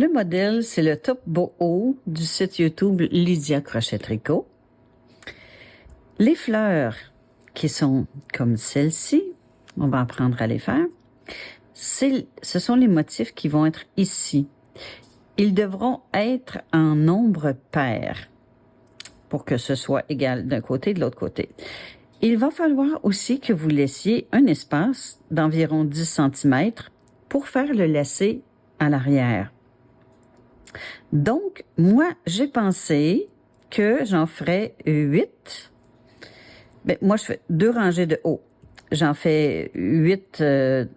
Le modèle, c'est le top boho du site YouTube Lydia Crochet Tricot. Les fleurs qui sont comme celle-ci, on va apprendre à les faire. Ce sont les motifs qui vont être ici. Ils devront être en nombre pair pour que ce soit égal d'un côté et de l'autre côté. Il va falloir aussi que vous laissiez un espace d'environ 10 cm pour faire le lacet à l'arrière. Donc, moi, j'ai pensé que j'en ferais 8. Bien, moi, je fais 2 rangées de haut. J'en fais 8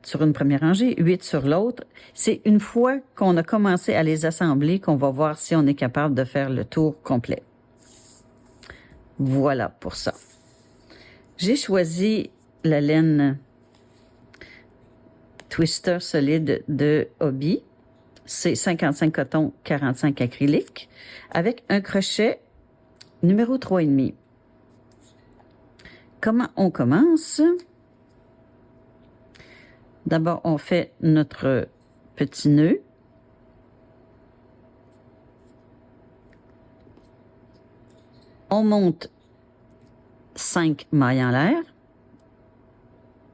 sur une première rangée, 8 sur l'autre. C'est une fois qu'on a commencé à les assembler qu'on va voir si on est capable de faire le tour complet. Voilà pour ça. J'ai choisi la laine Twister solide de Hobbii. C'est 55 coton, 45 acrylique, avec un crochet numéro 3,5. Comment on commence? D'abord, on fait notre petit nœud. On monte 5 mailles en l'air.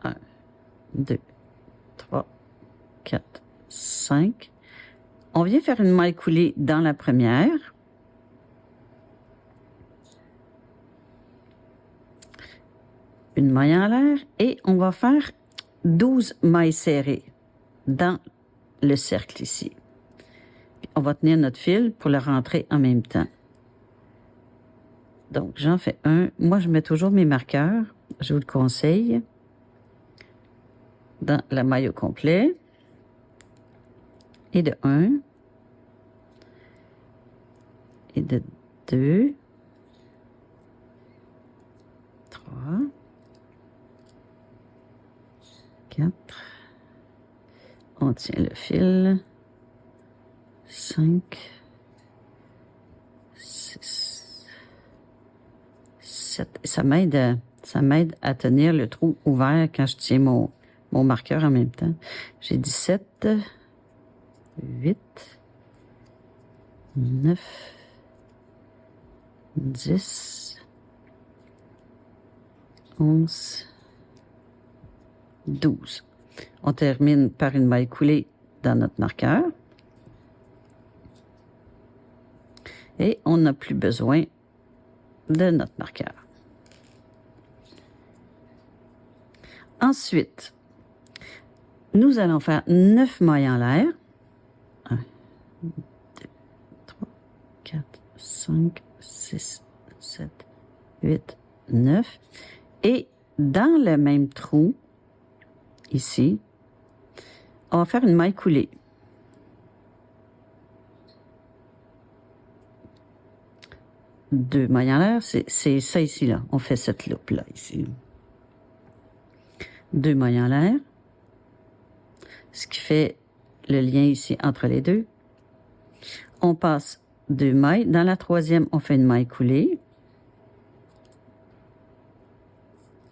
1, 2, 3, 4, 5. On vient faire une maille coulée dans la première. Une maille en l'air et on va faire 12 mailles serrées dans le cercle ici. Puis on va tenir notre fil pour le rentrer en même temps. Donc, j'en fais un. Moi, je mets toujours mes marqueurs. Je vous le conseille. Dans la maille au complet. Et de 1. Et de 2. 3. 4. On tient le fil. 5. 6. 7. Ça m'aide à tenir le trou ouvert quand je tiens mon marqueur en même temps. J'ai 17, 8, 9, 10, 11, 12. On termine par une maille coulée dans notre marqueur. Et on n'a plus besoin de notre marqueur. Ensuite, nous allons faire 9 mailles en l'air. 1, 2, 3, 4, 5, 6, 7, 8, 9. Et dans le même trou, ici, on va faire une maille coulée. Deux mailles en l'air, c'est ça ici, là. On fait cette loupe-là, ici. 2 mailles en l'air. Ce qui fait le lien ici entre les deux. On passe 2 mailles. Dans la troisième, on fait une maille coulée.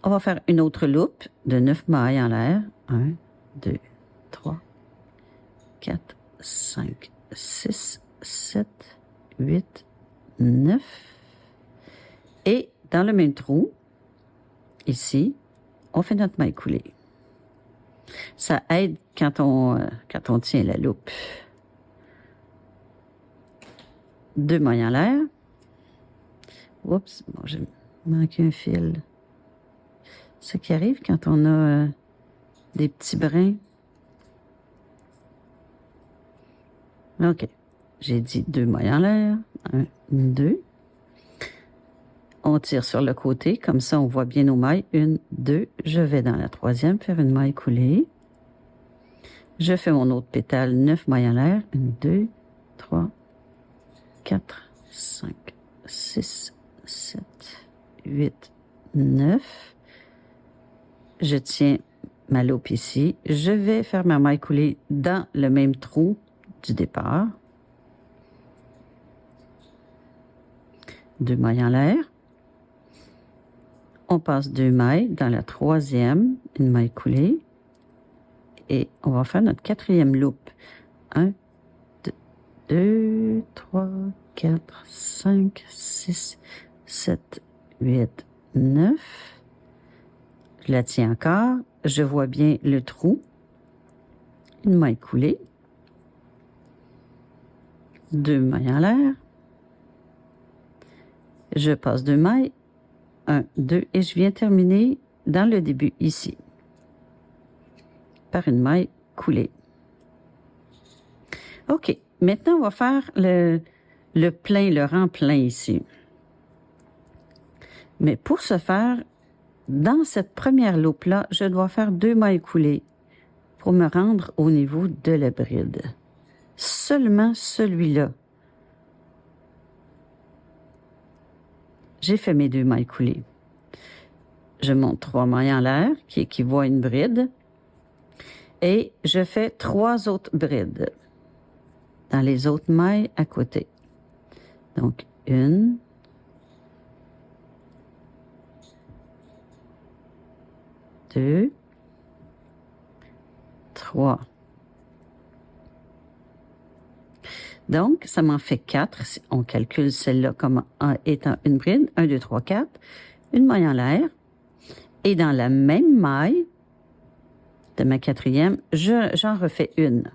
On va faire une autre loupe de 9 mailles en l'air. 1, 2, 3, 4, 5, 6, 7, 8, 9. Et dans le même trou, ici, on fait notre maille coulée. Ça aide quand on tient la loupe. 2 mailles en l'air. Oups, bon, j'ai manqué un fil. Ce qui arrive quand on a des petits brins. OK. J'ai dit 2 mailles en l'air. 1, 2. On tire sur le côté, comme ça on voit bien nos mailles. 1, 2. Je vais dans la troisième faire une maille coulée. Je fais mon autre pétale, 9 mailles en l'air. 1, 2, 3, 4, 5, 6, 7, 8, 9. Je tiens ma loupe ici. Je vais faire ma maille coulée dans le même trou du départ. 2 mailles en l'air. On passe 2 mailles dans la troisième, une maille coulée. Et on va faire notre quatrième loupe. 1, 2, 2, 3, 4, 5, 6, 7, 8, 9. Je la tiens encore. Je vois bien le trou. Une maille coulée. 2 mailles en l'air. Je passe 2 mailles. 1, 2, et je viens terminer dans le début ici par une maille coulée. OK. Maintenant, on va faire le plein, le rang plein ici. Mais pour ce faire, dans cette première loupe-là, je dois faire 2 mailles coulées pour me rendre au niveau de la bride. Seulement celui-là. J'ai fait mes 2 mailles coulées. Je monte 3 mailles en l'air, qui équivaut à une bride. Et je fais 3 autres brides dans les autres mailles à côté. Donc, 1, 2, 3. Donc, ça m'en fait 4. Si on calcule celle-là comme étant une bride. 1, 2, 3, 4. Une maille en l'air. Et dans la même maille de ma quatrième, j'en refais une.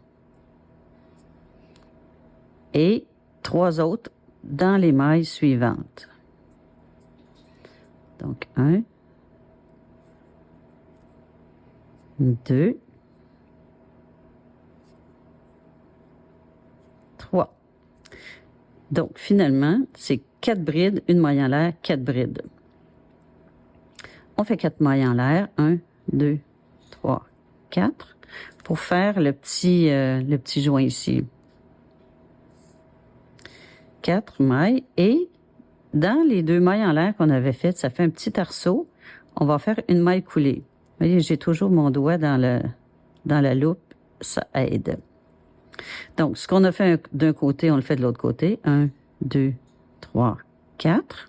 Et 3 autres dans les mailles suivantes. Donc, 1, 2, 3. Donc, finalement, c'est 4 brides, une maille en l'air, 4 brides. On fait 4 mailles en l'air. 1, 2, 3, 4. Pour faire le petit joint ici. 4 mailles. Et dans les 2 mailles en l'air qu'on avait faites, ça fait un petit arceau. On va faire une maille coulée. Vous voyez, j'ai toujours mon doigt dans la loupe. Ça aide. Donc, ce qu'on a fait d'un côté, on le fait de l'autre côté. 1, 2, 3, 4.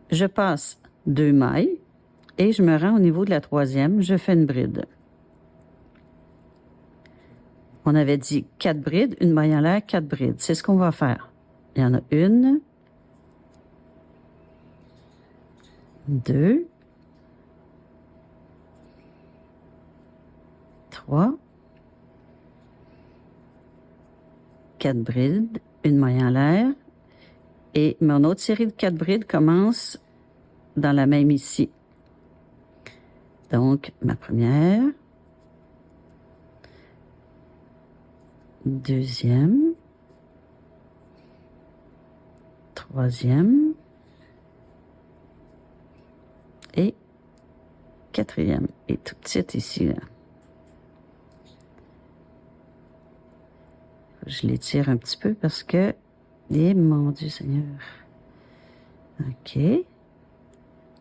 Je passe 2 mailles et je me rends au niveau de la troisième. Je fais une bride. On avait dit 4 brides, une maille en l'air, 4 brides. C'est ce qu'on va faire. Il y en a 1, 2, 3, 4 brides, une maille en l'air. Et mon autre série de 4 brides commence dans la même ici. Donc, ma première, deuxième, troisième et quatrième. Et tout de suite ici, là. Je l'étire un petit peu parce que... Eh, mon Dieu Seigneur. OK.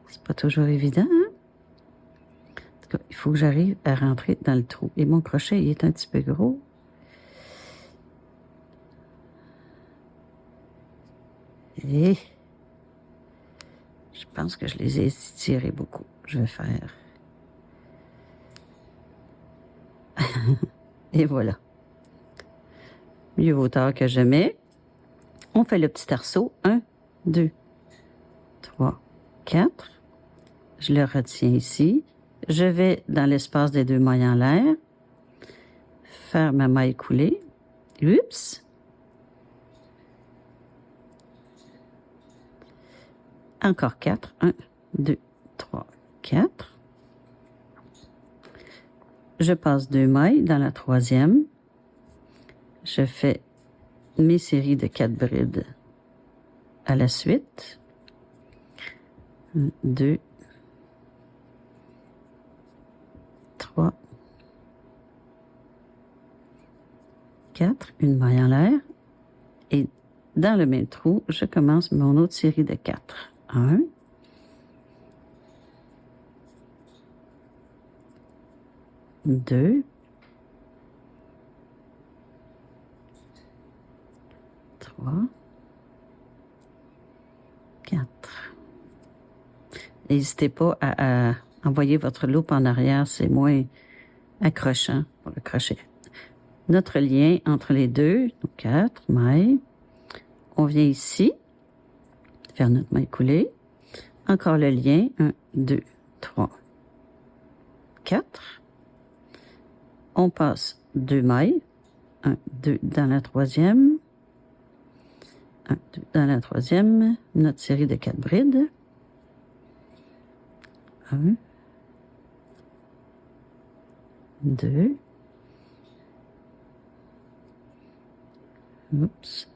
C'est pas toujours évident, hein? En tout cas, il faut que j'arrive à rentrer dans le trou. Et mon crochet, il est un petit peu gros. Et je pense que je les ai étirés beaucoup. Je vais faire. Et voilà. Mieux vaut tard que jamais. On fait le petit arceau. 1, 2, 3, 4. Je le retiens ici. Je vais dans l'espace des 2 mailles en l'air. Faire ma maille coulée. Oups! Encore 4. 1, 2, 3, 4. Je passe 2 mailles dans la troisième. Je fais mes séries de 4 brides à la suite. 1, 2, 3, 4. Une maille en l'air. Et dans le même trou, je commence mon autre série de 4. 1, 2, 3, 4. N'hésitez pas à envoyer votre loupe en arrière, c'est moins accrochant pour le crochet. notre lien entre les deux, donc 4 mailles. On vient ici, faire notre maille coulée. Encore le lien, 1, 2, 3, 4. On passe 2 mailles, 1, 2 dans la troisième, 1, 2 dans la troisième, notre série de 4 brides. 1, 2, oups,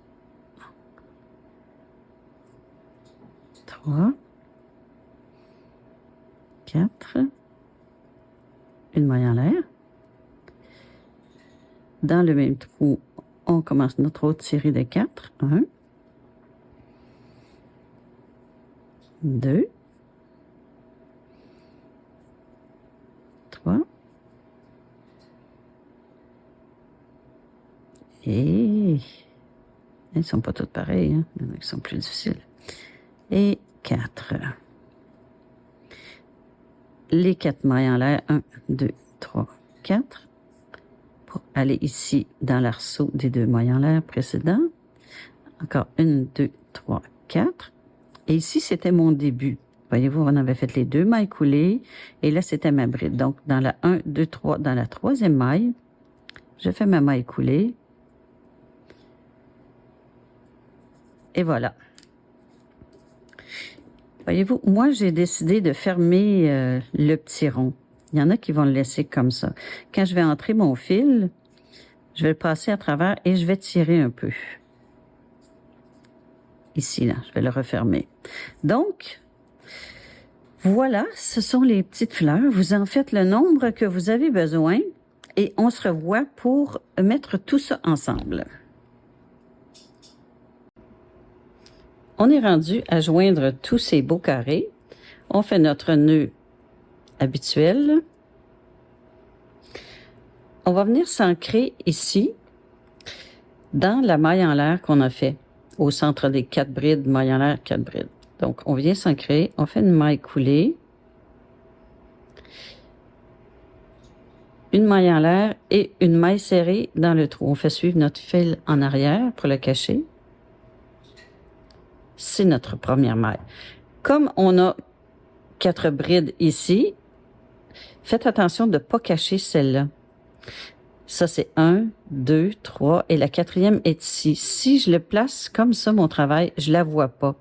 3, 4, une maille en l'air. Dans le même trou, on commence notre autre série de 4. 1, 2, 3, et elles ne sont pas toutes pareilles, hein? Il y en a qui sont plus difficiles. Et 4. Les 4 mailles en l'air, 1, 2, 3, 4. Pour aller ici dans l'arceau des 2 mailles en l'air précédents. Encore 1, 2, 3, 4. Et ici, c'était mon début. Voyez-vous, on avait fait les 2 mailles coulées. Et là, c'était ma bride. Donc, dans la 1, 2, 3, dans la troisième maille, je fais ma maille coulée. Et voilà. Voyez-vous, moi, j'ai décidé de fermer le petit rond. Il y en a qui vont le laisser comme ça. Quand je vais entrer mon fil, je vais le passer à travers et je vais tirer un peu. Ici, là, je vais le refermer. Donc, voilà, ce sont les petites fleurs. Vous en faites le nombre que vous avez besoin et on se revoit pour mettre tout ça ensemble. On est rendu à joindre tous ces beaux carrés. On fait notre nœud habituel. On va venir s'ancrer ici, dans la maille en l'air qu'on a fait, au centre des 4 brides, maille en l'air, 4 brides. Donc, on vient s'ancrer, on fait une maille coulée, une maille en l'air et une maille serrée dans le trou. On fait suivre notre fil en arrière pour le cacher. C'est notre première maille. Comme on a 4 brides ici, faites attention de ne pas cacher celle-là. Ça, c'est 1, 2, 3 et la quatrième est ici. Si je le place comme ça, mon travail, je la vois pas.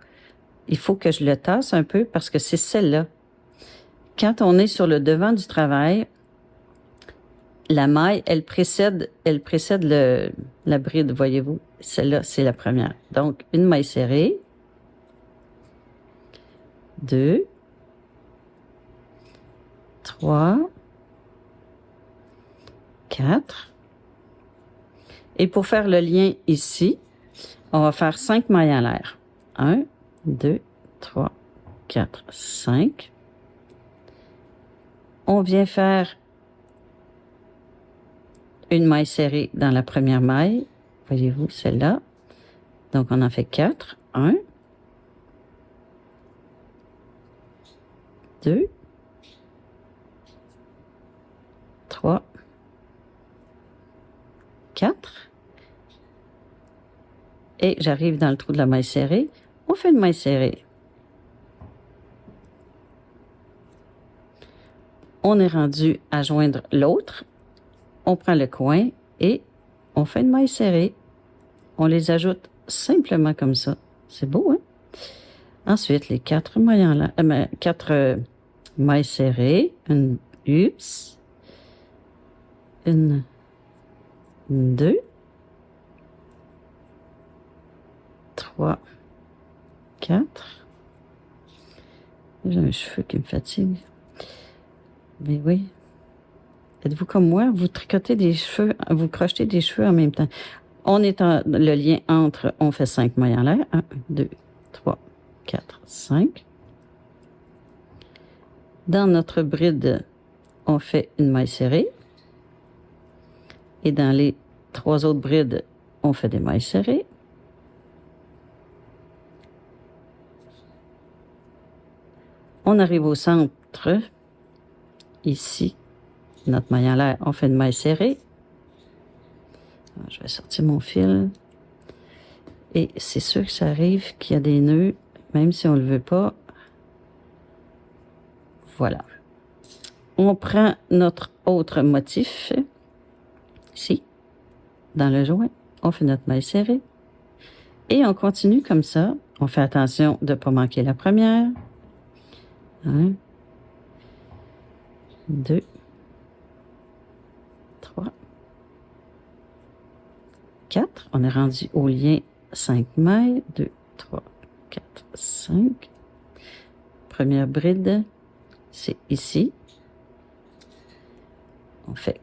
Il faut que je le tasse un peu parce que c'est celle-là. Quand on est sur le devant du travail, la maille, elle précède la bride, voyez-vous. Celle-là, c'est la première. Donc, une maille serrée. 2, 3, 4. Et pour faire le lien ici, on va faire 5 mailles en l'air. 1, 2, 3, 4, 5. On vient faire une maille serrée dans la première maille. Voyez-vous, celle-là. Donc, on en fait 4. 1, 2, 3, 4. Et j'arrive dans le trou de la maille serrée. On fait une maille serrée. On est rendu à joindre l'autre. On prend le coin et on fait une maille serrée. On les ajoute simplement comme ça. C'est beau, hein? Ensuite, les 4 mailles en l'air, 4 mailles serrées. Une, 2, 3, 4. J'ai un cheveu qui me fatigue. Mais oui. Êtes-vous comme moi? Vous tricotez des cheveux, vous crochetez des cheveux en même temps. On est le lien entre, on fait 5 mailles en l'air. 1, 2, 3, 4, 5. Dans notre bride, on fait une maille serrée. Et dans les 3 autres brides, on fait des mailles serrées. On arrive au centre, ici, notre maille en l'air, on fait une maille serrée. Je vais sortir mon fil. Et c'est sûr que ça arrive qu'il y a des nœuds, même si on ne le veut pas. Voilà. On prend notre autre motif, ici, dans le joint. On fait notre maille serrée. Et on continue comme ça. On fait attention de ne pas manquer la première. 1, 2, 3, 4. On est rendu au lien 5 mailles. 2, 3, 4, 5. Première bride, c'est ici. On fait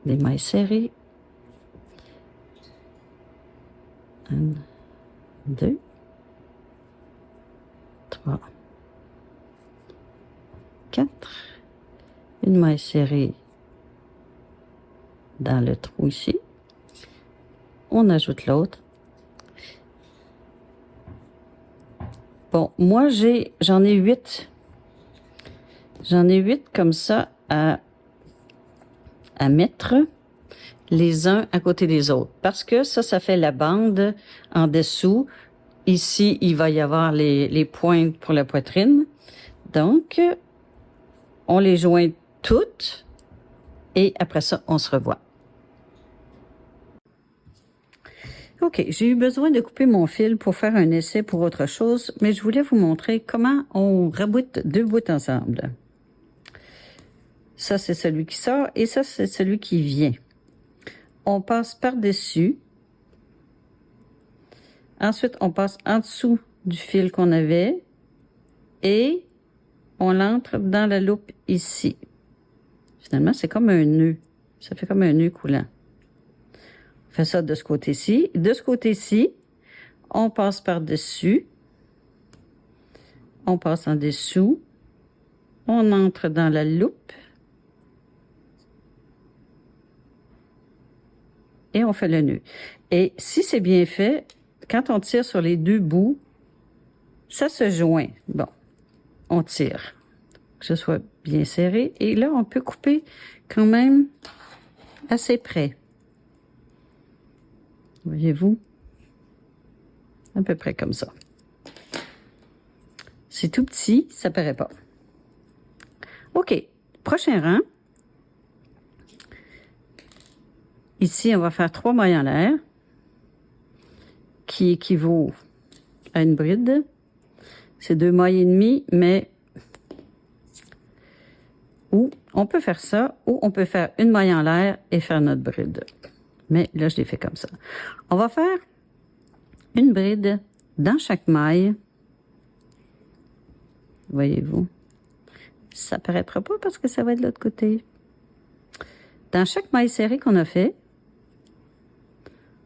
des mailles serrées. 1, 2, 3, 4. Une maille serrée dans le trou ici. On ajoute l'autre. Bon, moi, j'en ai 8. J'en ai 8 comme ça à mettre les uns à côté des autres. Parce que ça fait la bande en dessous. Ici, il va y avoir les pointes pour la poitrine. Donc, on les joint toutes et après ça, on se revoit. OK, j'ai eu besoin de couper mon fil pour faire un essai pour autre chose, mais je voulais vous montrer comment on raboute deux bouts ensemble. Ça, c'est celui qui sort et ça, c'est celui qui vient. On passe par-dessus. Ensuite, on passe en dessous du fil qu'on avait et on l'entre dans la loupe ici. Finalement, c'est comme un nœud. Ça fait comme un nœud coulant. On fait ça de ce côté-ci. De ce côté-ci, on passe par-dessus. On passe en dessous. On entre dans la loupe. Et on fait le nœud. Et si c'est bien fait, quand on tire sur les deux bouts, ça se joint. Bon, on tire. Que ce soit bien serré. Et là, on peut couper quand même assez près. Voyez-vous? À peu près comme ça. C'est tout petit, ça paraît pas. OK, prochain rang. Ici, on va faire 3 mailles en l'air, qui équivaut à une bride. C'est 2 mailles et demie, mais ou on peut faire ça, ou on peut faire une maille en l'air et faire notre bride. Mais là, je l'ai fait comme ça. On va faire une bride dans chaque maille. Voyez-vous? Ça paraîtra pas parce que ça va être de l'autre côté. Dans chaque maille serrée qu'on a fait,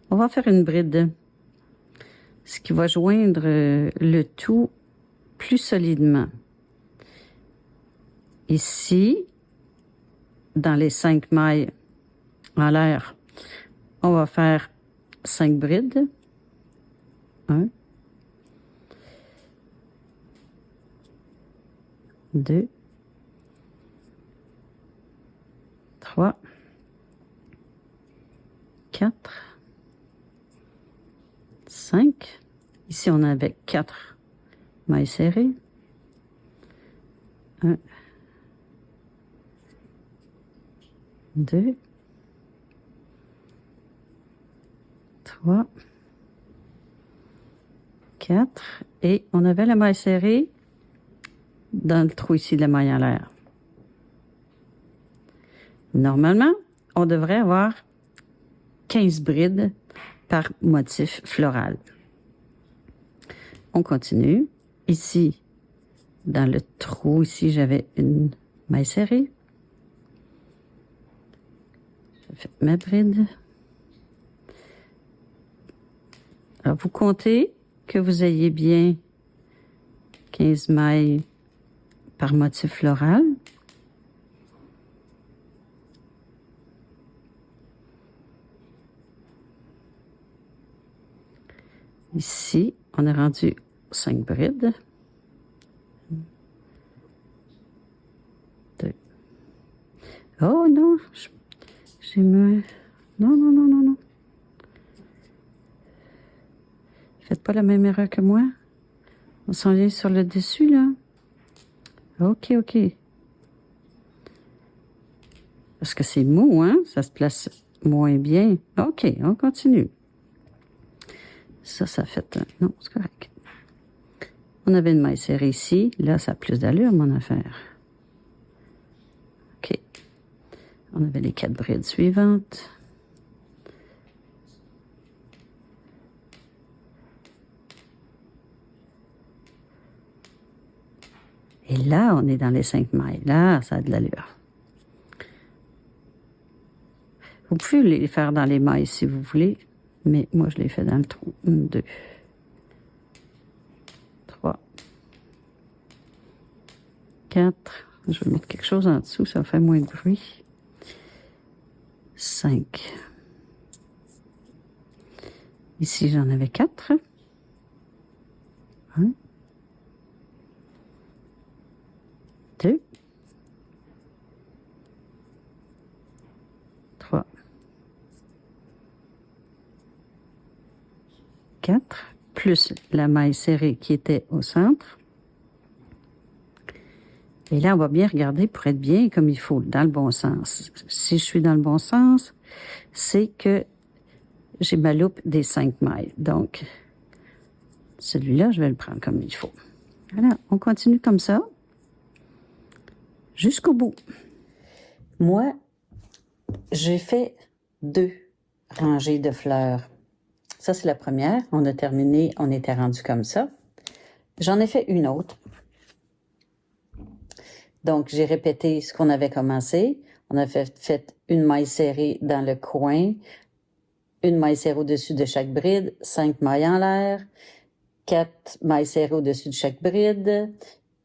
on va faire une bride. Ce qui va joindre le tout plus solidement. Ici, dans les 5 mailles en l'air, on va faire 5 brides. 1, 2, 3, 4, 5. Ici, on avait 4 mailles serrées. 1, 2, 3, 4. Et on avait la maille serrée dans le trou ici de la maille en l'air. Normalement, on devrait avoir 15 brides par motif floral. On continue. Ici, dans le trou, ici, j'avais une maille serrée. Je fais ma bride. Alors, vous comptez que vous ayez bien 15 mailles par motif floral. Ici, on a rendu 5 brides. 2. Oh non, j'ai mis... Non, non, non, non, non. Faites pas la même erreur que moi. On s'en vient sur le dessus, là. OK, OK. Parce que c'est mou, hein? Ça se place moins bien. OK, on continue. Ça fait... non, c'est correct. On avait une maille serrée ici. Là, ça a plus d'allure, mon affaire. OK. On avait les 4 brides suivantes. Et là, on est dans les 5 mailles. Là, ça a de l'allure. Vous pouvez les faire dans les mailles si vous voulez, mais moi, je les fais dans le trou. 1, 2, 3, 4. Je vais mettre quelque chose en dessous, ça fait moins de bruit. 5. Ici, j'en avais 4. 1, 2, 3, 4, plus la maille serrée qui était au centre. Et là, on va bien regarder pour être bien comme il faut, dans le bon sens. Si je suis dans le bon sens, c'est que j'ai ma loupe des 5 mailles. Donc, celui-là, je vais le prendre comme il faut. Voilà, on continue comme ça jusqu'au bout. Moi, j'ai fait 2 rangées de fleurs. Ça, c'est la première. On a terminé, on était rendu comme ça. J'en ai fait une autre. Donc, j'ai répété ce qu'on avait commencé. On a fait une maille serrée dans le coin, une maille serrée au-dessus de chaque bride, 5 mailles en l'air, 4 mailles serrées au-dessus de chaque bride,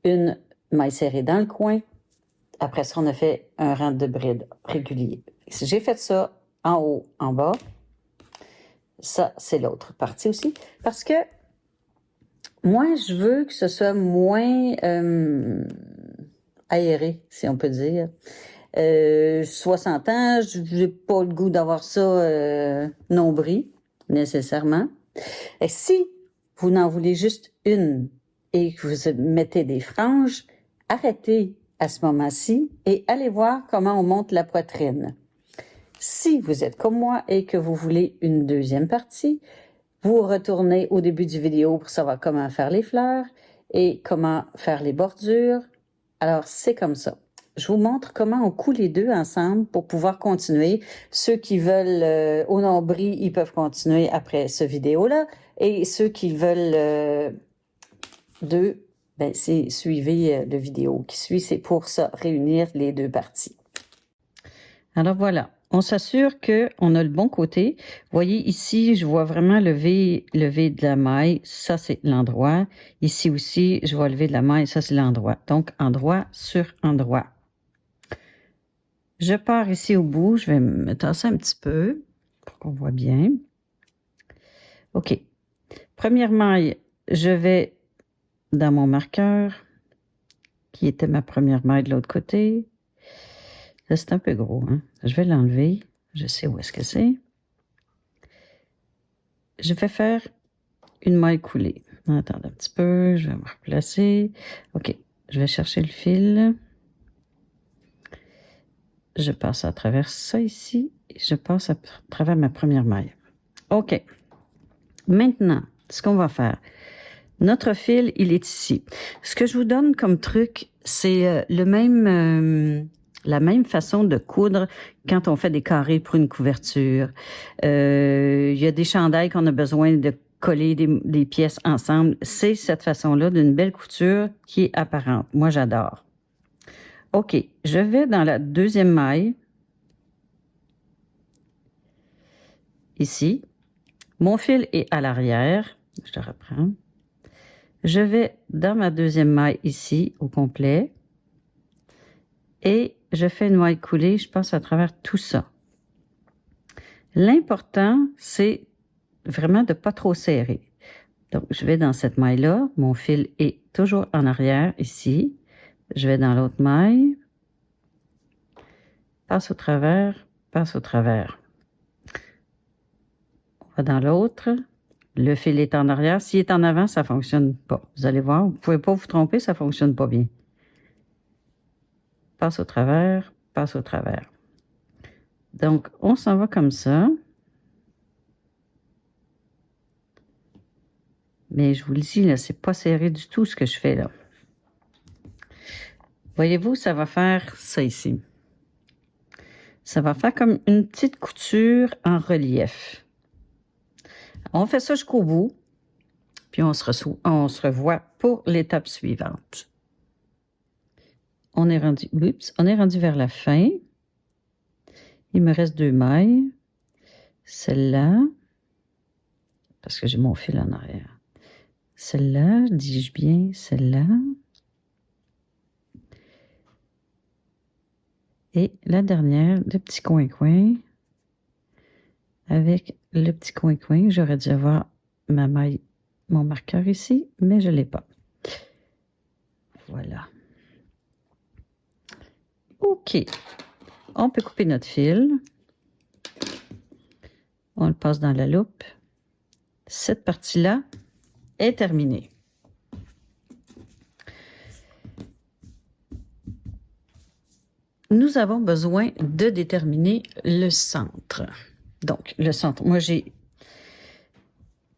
une maille serrée dans le coin. Après ça, on a fait un rang de brides régulier. J'ai fait ça en haut, en bas. Ça, c'est l'autre partie aussi. Parce que moi, je veux que ce soit moins aéré, si on peut dire. 60 ans, j'ai pas le goût d'avoir ça nombril, nécessairement. Et si vous n'en voulez juste une et que vous mettez des franges, arrêtez à ce moment-ci et allez voir comment on monte la poitrine. Si vous êtes comme moi et que vous voulez une deuxième partie, vous retournez au début du vidéo pour savoir comment faire les fleurs et comment faire les bordures. Alors, c'est comme ça. Je vous montre comment on coud les deux ensemble pour pouvoir continuer. Ceux qui veulent au nombril, ils peuvent continuer après ce vidéo-là. Et ceux qui veulent deux, ben, c'est suivez le vidéo qui suit. C'est pour ça, réunir les deux parties. Alors voilà, on s'assure qu'on a le bon côté. Vous voyez ici, je vois vraiment le V de la maille. Ça, c'est l'endroit. Ici aussi, je vois le V de la maille. Ça, c'est l'endroit. Donc, endroit sur endroit. Je pars ici au bout. Je vais me tasser un petit peu pour qu'on voit bien. OK. Première maille, je vais dans mon marqueur, qui était ma première maille de l'autre côté. Là, c'est un peu gros, hein? Je vais l'enlever. Je sais où est-ce que c'est. Je vais faire une maille coulée. Attendez un petit peu, je vais me replacer. OK, je vais chercher le fil. Je passe à travers ça ici. Et je passe à travers ma première maille. OK. Maintenant, ce qu'on va faire, notre fil, il est ici. Ce que je vous donne comme truc, c'est la même façon de coudre quand on fait des carrés pour une couverture. Il y a des chandails qu'on a besoin de coller des pièces ensemble. C'est cette façon-là d'une belle couture qui est apparente. Moi, j'adore. OK, je vais dans la deuxième maille. Ici. Mon fil est à l'arrière. Je le reprends. Je vais dans ma deuxième maille ici, au complet. Et je fais une maille coulée. Je passe à travers tout ça. L'important, c'est vraiment de ne pas trop serrer. Donc, je vais dans cette maille-là. Mon fil est toujours en arrière, ici. Je vais dans l'autre maille. Passe au travers, passe au travers. va dans l'autre. Le fil est en arrière. S'il est en avant, ça ne fonctionne pas. Vous allez voir, vous ne pouvez pas vous tromper, ça ne fonctionne pas bien. Passe au travers, passe au travers. Donc, on s'en va comme ça. Mais je vous le dis, là, c'est pas serré du tout ce que je fais là. Voyez-vous, ça va faire ça ici. Ça va faire comme une petite couture en relief. On fait ça jusqu'au bout, puis on se revoit pour l'étape suivante. On est rendu vers la fin. Il me reste 2 mailles. Celle-là, parce que j'ai mon fil en arrière. Celle-là, dis-je bien, celle-là. Et la dernière, le petit coin-coin. Avec le petit coin-coin, j'aurais dû avoir ma maille, mon marqueur ici, mais je ne l'ai pas. Voilà. OK. On peut couper notre fil. On le passe dans la loupe. Cette partie-là est terminée. Nous avons besoin de déterminer le centre. Donc, le centre, moi j'ai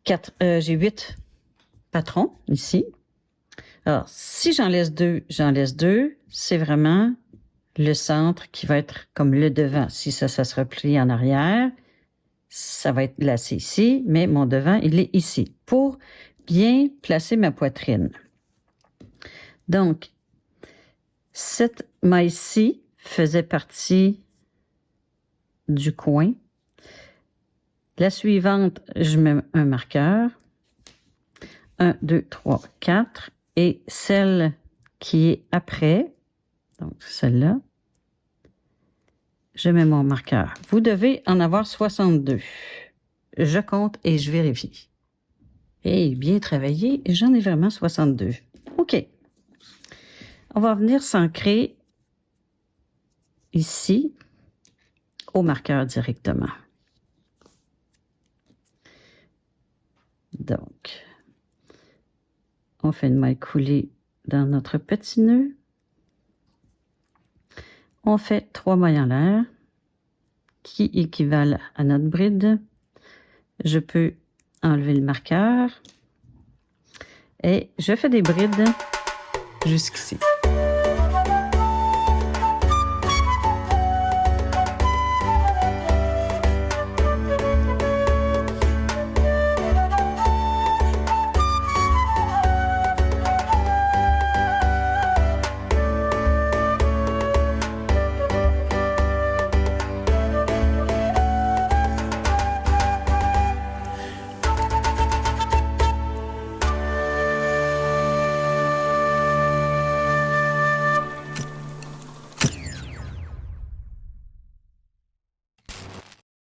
8 patrons ici. Alors, si j'en laisse 2, c'est vraiment le centre qui va être comme le devant. Si ça se replie en arrière, ça va être lacé ici, mais mon devant, il est ici, pour bien placer ma poitrine. Donc, cette maille-ci faisait partie du coin. La suivante, je mets un marqueur. 1, 2, 3, 4. Et celle qui est après, donc celle-là, je mets mon marqueur. Vous devez en avoir 62. Je compte et je vérifie. Et bien travaillé, j'en ai vraiment 62. OK. On va venir s'ancrer ici au marqueur directement. Donc, on fait une maille coulée dans notre petit nœud. On fait 3 mailles en l'air qui équivalent à notre bride. Je peux enlever le marqueur et je fais des brides jusqu'ici.